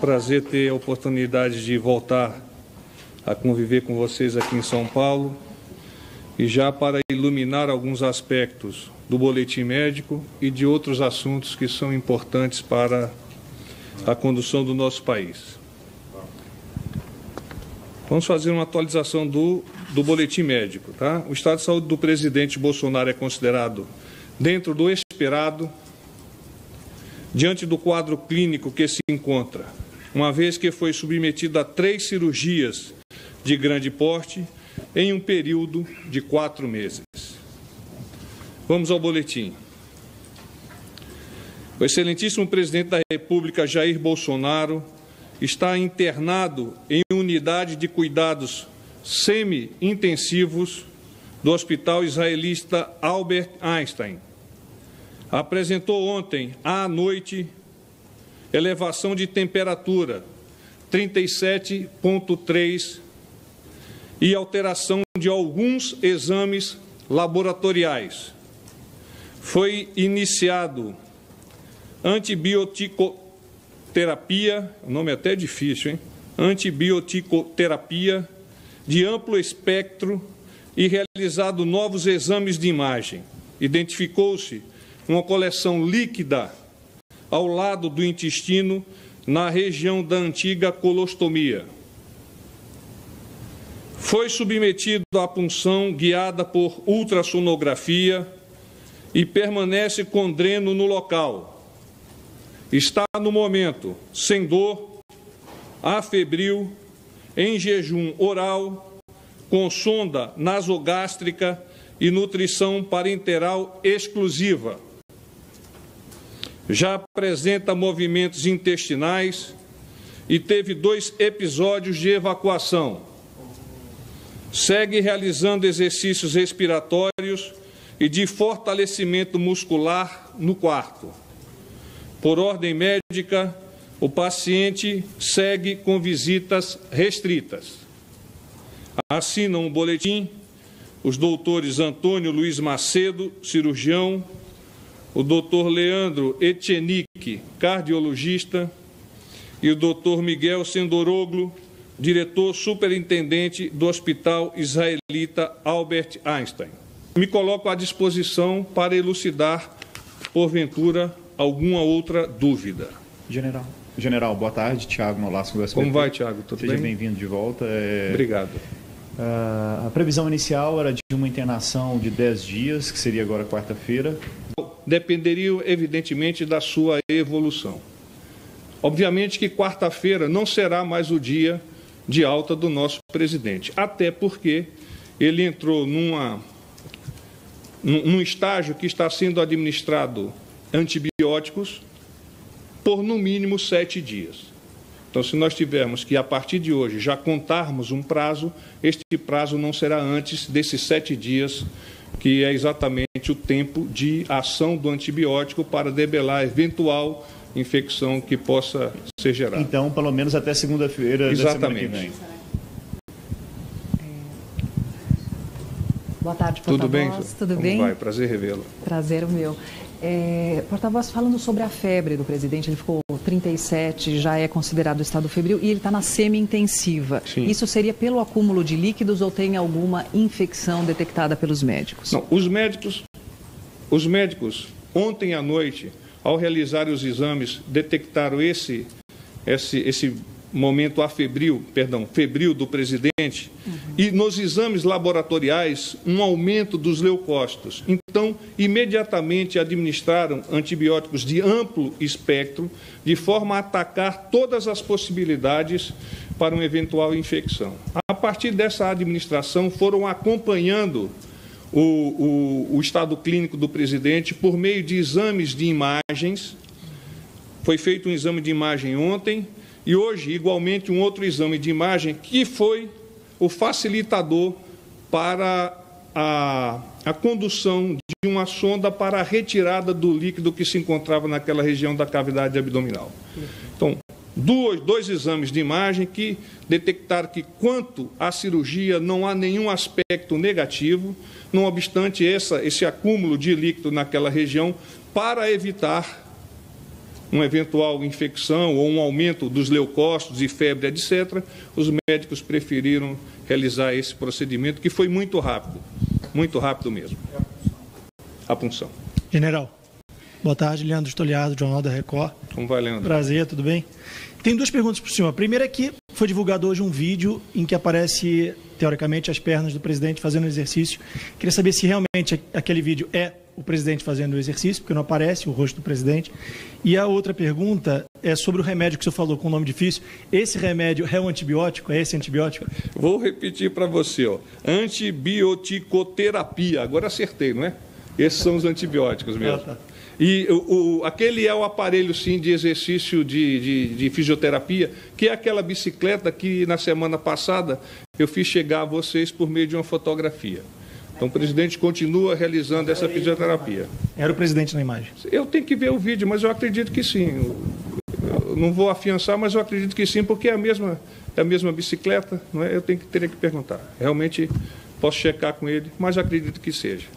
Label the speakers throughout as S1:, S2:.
S1: prazer ter a oportunidade de voltar a conviver com vocês aqui em São Paulo e já para iluminar alguns aspectos do boletim médico e de outros assuntos que são importantes para a condução do nosso país. Vamos fazer uma atualização do boletim médico, tá? O estado de saúde do presidente Bolsonaro é considerado dentro do esperado, diante do quadro clínico que se encontra, uma vez que foi submetido a 3 cirurgias de grande porte em um período de 4 meses. Vamos ao boletim. O excelentíssimo presidente da República, Jair Bolsonaro, está internado em unidade de cuidados semi-intensivos do Hospital Israelita Albert Einstein. Apresentou ontem à noite elevação de temperatura 37,3 e alteração de alguns exames laboratoriais. Foi iniciado antibioticoterapia, o nome é até difícil, hein? Antibioticoterapia de amplo espectro e realizado novos exames de imagem. Identificou-se uma coleção líquida ao lado do intestino na região da antiga colostomia. Foi submetido à punção guiada por ultrassonografia e permanece com dreno no local. Está, no momento, sem dor, afebril, em jejum oral, com sonda nasogástrica e nutrição parenteral exclusiva. Já apresenta movimentos intestinais e teve 2 episódios de evacuação. Segue realizando exercícios respiratórios e de fortalecimento muscular no quarto. Por ordem médica, o paciente segue com visitas restritas. Assinam o boletim os doutores Antônio Luiz Macedo, cirurgião, o doutor Leandro Etchenique, cardiologista, e o doutor Miguel Sendoroglu, diretor superintendente do Hospital Israelita Albert Einstein. Me coloco à disposição para elucidar, porventura, alguma outra dúvida.
S2: General, boa tarde. Tiago Nolasco do SBT.
S1: Como vai, Tiago? Tudo bem?
S2: Seja bem-vindo de volta.
S1: Obrigado.
S2: A previsão inicial era de uma internação de 10 dias, que seria agora quarta-feira.
S1: Dependeria, evidentemente, da sua evolução. Obviamente que quarta-feira não será mais o dia de alta do nosso presidente, até porque ele entrou num estágio que está sendo administrado antibióticos por, no mínimo, 7 dias. Então, se nós tivermos que, a partir de hoje, já contarmos um prazo, este prazo não será antes desses 7 dias, que é exatamente o tempo de ação do antibiótico para debelar eventual infecção que possa ser gerada.
S2: Então, pelo menos até segunda-feira da semana que vem.
S3: Boa tarde, porta-voz.
S1: Tudo bem?
S3: Tudo
S1: Como
S3: bem?
S1: vai? Prazer revê-lo.
S3: Prazer o meu. Porta-voz, falando sobre a febre do presidente, ele ficou 37, já é considerado estado febril, e ele está na semi-intensiva. Isso seria pelo acúmulo de líquidos ou tem alguma infecção detectada pelos médicos?
S1: Não, os médicos, ontem à noite, ao realizarem os exames, detectaram esse momento febril do presidente, e nos exames laboratoriais, um aumento dos leucócitos. Então, imediatamente administraram antibióticos de amplo espectro, de forma a atacar todas as possibilidades para uma eventual infecção. A partir dessa administração, foram acompanhando o estado clínico do presidente por meio de exames de imagens. Foi feito um exame de imagem ontem, e hoje, igualmente, um outro exame de imagem que foi o facilitador para a condução de uma sonda para a retirada do líquido que se encontrava naquela região da cavidade abdominal. Então, dois exames de imagem que detectaram que, quanto à cirurgia, não há nenhum aspecto negativo, não obstante esse acúmulo de líquido naquela região, para evitar uma eventual infecção ou um aumento dos leucócitos e febre, etc., os médicos preferiram realizar esse procedimento, que foi muito rápido mesmo. A punção.
S4: General, boa tarde, Leandro Stoliado, Jornal da Record.
S1: Como vai, Leandro?
S4: Prazer, tudo bem? Tem duas perguntas para o senhor. A primeira é que foi divulgado hoje um vídeo em que aparece, teoricamente, as pernas do presidente fazendo exercício. Queria saber se realmente aquele vídeo é o presidente fazendo o exercício, porque não aparece o rosto do presidente. E a outra pergunta é sobre o remédio que o senhor falou com um nome difícil. Esse remédio é um antibiótico? É esse antibiótico?
S1: Vou repetir para você, ó. Antibioticoterapia. Agora acertei, não é? Esses são os antibióticos mesmo. Tá. E aquele é o aparelho, sim, de exercício de fisioterapia, que é aquela bicicleta que, na semana passada, eu fiz chegar a vocês por meio de uma fotografia. Então, o presidente continua realizando essa fisioterapia.
S4: Era o presidente na imagem?
S1: Eu tenho que ver o vídeo, mas eu acredito que sim. Eu não vou afiançar, mas eu acredito que sim, porque é a mesma bicicleta, não é? Teria que perguntar. Realmente, posso checar com ele, mas acredito que seja.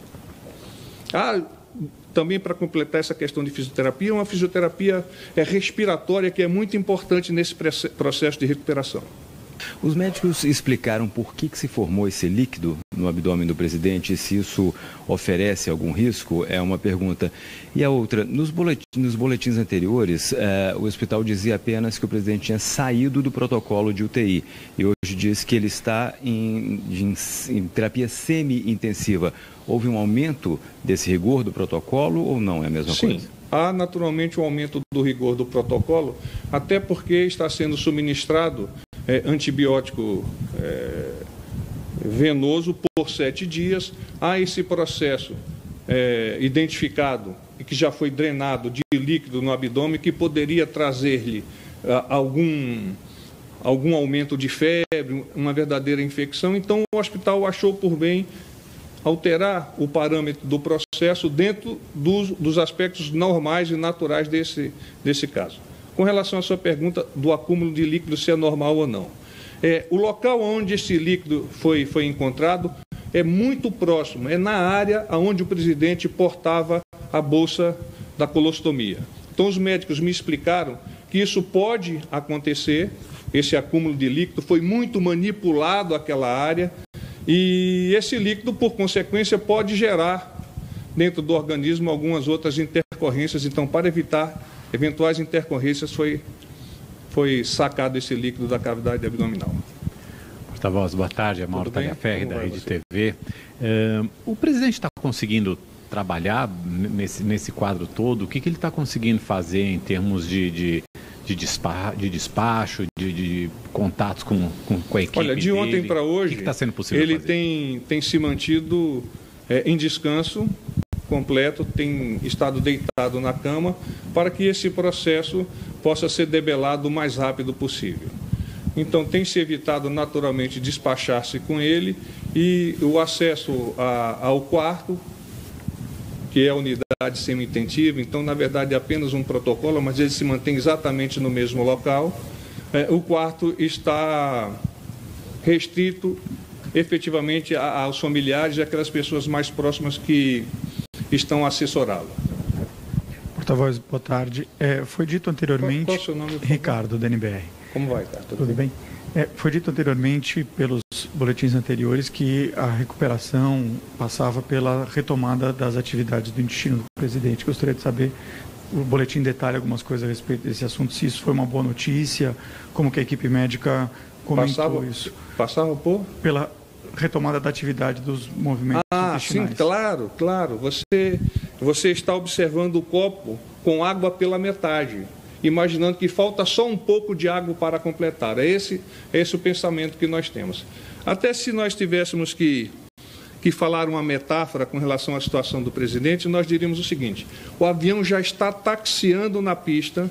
S1: Também para completar essa questão de fisioterapia, uma fisioterapia respiratória que é muito importante nesse processo de recuperação.
S5: Os médicos explicaram por que se formou esse líquido no abdômen do presidente, se isso oferece algum risco, é uma pergunta. E a outra, nos boletins anteriores, o hospital dizia apenas que o presidente tinha saído do protocolo de UTI e hoje diz que ele está em terapia semi-intensiva. Houve um aumento desse rigor do protocolo ou não é a mesma coisa?
S1: Sim, há naturalmente um aumento do rigor do protocolo, até porque está sendo suministrado antibiótico venoso por 7 dias. Há esse processo identificado e que já foi drenado de líquido no abdômen que poderia trazer-lhe algum aumento de febre, uma verdadeira infecção. Então, o hospital achou por bem alterar o parâmetro do processo dentro dos aspectos normais e naturais desse caso. Com relação à sua pergunta do acúmulo de líquido, se é normal ou não. O local onde esse líquido foi encontrado é muito próximo, é na área onde o presidente portava a bolsa da colostomia. Então, os médicos me explicaram que isso pode acontecer, esse acúmulo de líquido foi muito manipulado àquela área e esse líquido, por consequência, pode gerar dentro do organismo algumas outras intercorrências. Então, para evitar eventuais intercorrências, foi sacado esse líquido da cavidade abdominal.
S6: Porta-voz, boa tarde. É Mauro Tagliaferri, da Rede TV. O presidente está conseguindo trabalhar nesse quadro todo? O que ele está conseguindo fazer em termos de despacho, de contatos com a equipe?
S1: Olha, de ontem para hoje,
S6: o que está sendo possível
S1: ele
S6: fazer?
S1: tem se mantido em descanso completo, tem estado deitado na cama para que esse processo possa ser debelado o mais rápido possível. Então, tem se evitado naturalmente despachar-se com ele e o acesso ao quarto, que é a unidade semi-intensiva. Então, na verdade, é apenas um protocolo, mas ele se mantém exatamente no mesmo local. O quarto está restrito efetivamente aos familiares e àquelas pessoas mais próximas que estão a assessorá-lo.
S7: Porta-voz, boa tarde. Foi dito anteriormente...
S1: Qual é o seu nome?
S7: Ricardo, da NBR.
S1: Como vai, cara?
S7: Tudo bem? Foi dito anteriormente, pelos boletins anteriores, que a recuperação passava pela retomada das atividades do intestino do presidente. Gostaria de saber, o boletim detalha algumas coisas a respeito desse assunto, se isso foi uma boa notícia, como que a equipe médica comentou isso.
S1: Passava por?
S7: Pela retomada da atividade dos movimentos intestinais.
S1: Sim, claro. Você está observando o copo com água pela metade, imaginando que falta só um pouco de água para completar. É esse o pensamento que nós temos. Até se nós tivéssemos que falar uma metáfora com relação à situação do presidente, nós diríamos o seguinte: o avião já está taxiando na pista,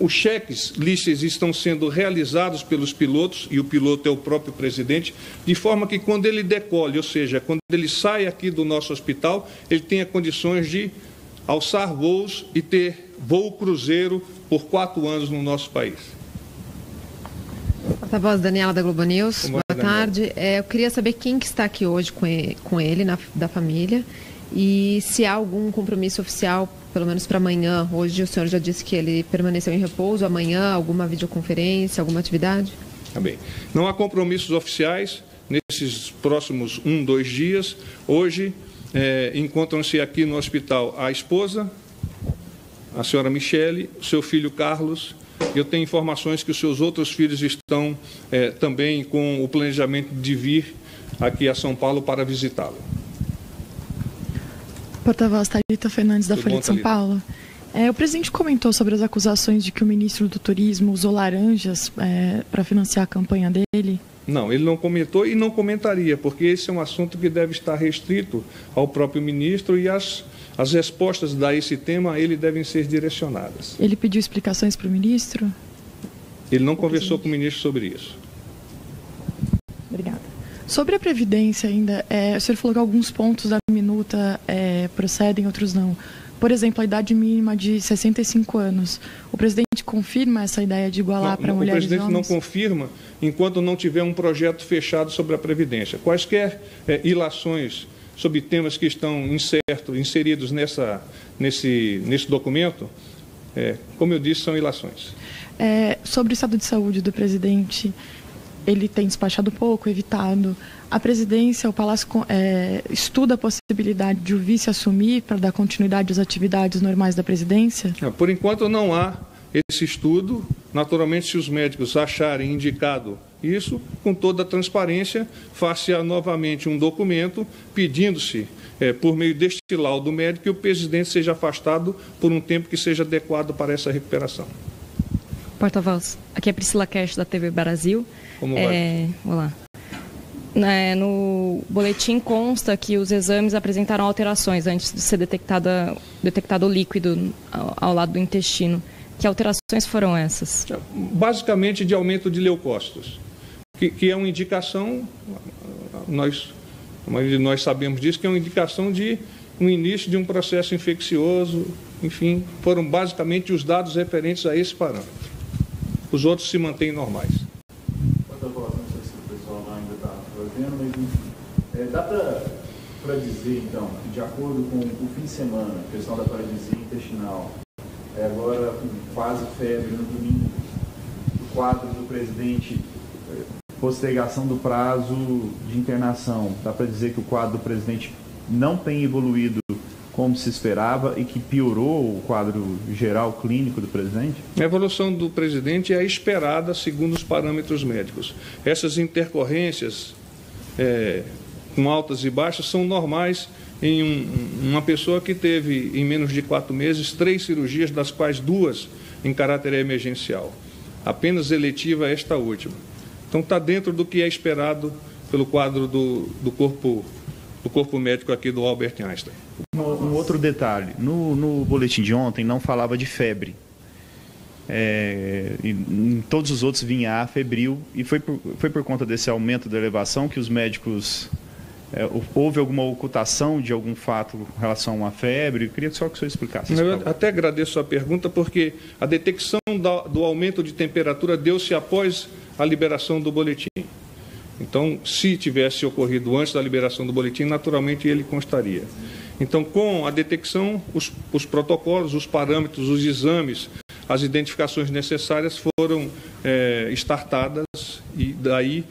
S1: os checklists estão sendo realizados pelos pilotos, e o piloto é o próprio presidente, de forma que quando ele decole, ou seja, quando ele sai aqui do nosso hospital, ele tenha condições de alçar voos e ter voo cruzeiro por 4 anos no nosso país.
S8: Porta-voz Daniela da Globo News, boa tarde. Eu queria saber quem que está aqui hoje com ele da família e se há algum compromisso oficial pelo menos para amanhã? Hoje o senhor já disse que ele permaneceu em repouso. Amanhã, alguma videoconferência, alguma atividade?
S1: Tá bem. Não há compromissos oficiais nesses próximos 2 dias. Hoje, encontram-se aqui no hospital a esposa, a senhora Michele, o seu filho Carlos. Eu tenho informações que os seus outros filhos estão também com o planejamento de vir aqui a São Paulo para visitá-lo.
S9: Porta-voz Thalita Fernandes, da Folha de São Paulo. O presidente comentou sobre as acusações de que o ministro do Turismo usou laranjas para financiar a campanha dele.
S1: Não, ele não comentou e não comentaria, porque esse é um assunto que deve estar restrito ao próprio ministro e as respostas a esse tema a ele devem ser direcionadas.
S9: Ele pediu explicações para o ministro?
S1: Ele não conversou com o ministro sobre isso.
S9: Obrigada. Sobre a Previdência ainda, o senhor falou que alguns pontos da minuta procedem, outros não. Por exemplo, a idade mínima de 65 anos. O presidente confirma essa ideia de igualar para mulheres e homens?
S1: O presidente não confirma enquanto não tiver um projeto fechado sobre a Previdência. Quaisquer ilações sobre temas que estão inseridos nesse documento, como eu disse, são ilações.
S9: Sobre o estado de saúde do presidente, ele tem despachado pouco, evitado. A presidência, o Palácio estuda a possibilidade de o vice assumir para dar continuidade às atividades normais da presidência?
S1: Por enquanto não há esse estudo. Naturalmente, se os médicos acharem indicado isso, com toda a transparência, faça novamente um documento pedindo-se, por meio deste laudo médico, que o presidente seja afastado por um tempo que seja adequado para essa recuperação.
S10: Porta-voz, aqui é Priscila Cash, da TV Brasil.
S1: Como vai?
S10: Olá. No boletim consta que os exames apresentaram alterações antes de ser detectado o líquido ao lado do intestino. Que alterações foram essas?
S1: Basicamente de aumento de leucócitos, que é uma indicação, a maioria de nós sabemos disso, que é uma indicação de um início de um processo infeccioso. Enfim, foram basicamente os dados referentes a esse parâmetro. Os outros se mantêm normais.
S2: Dá para dizer, então, que de acordo com o fim de semana, a questão da paralisia intestinal, agora com quase febre no domingo, o quadro do presidente, postergação do prazo de internação, dá para dizer que o quadro do presidente não tem evoluído como se esperava e que piorou o quadro geral clínico do presidente?
S1: A evolução do presidente é esperada segundo os parâmetros médicos. Essas intercorrências com altas e baixas são normais em uma pessoa que teve, em menos de 4 meses, 3 cirurgias, das quais 2 em caráter emergencial. Apenas eletiva esta última. Então está dentro do que é esperado pelo quadro do corpo médico aqui do Albert Einstein.
S2: Um outro detalhe, no boletim de ontem não falava de febre. Em todos os outros vinha febril, e foi por conta desse aumento da elevação que os médicos... houve alguma ocultação de algum fato em relação à febre? Eu queria só que o senhor explicasse isso.
S1: Eu até agradeço a pergunta, porque a detecção do aumento de temperatura deu-se após a liberação do boletim. Então, se tivesse ocorrido antes da liberação do boletim, naturalmente ele constaria. Então, com a detecção, os protocolos, os parâmetros, os exames, as identificações necessárias foram startadas, e daí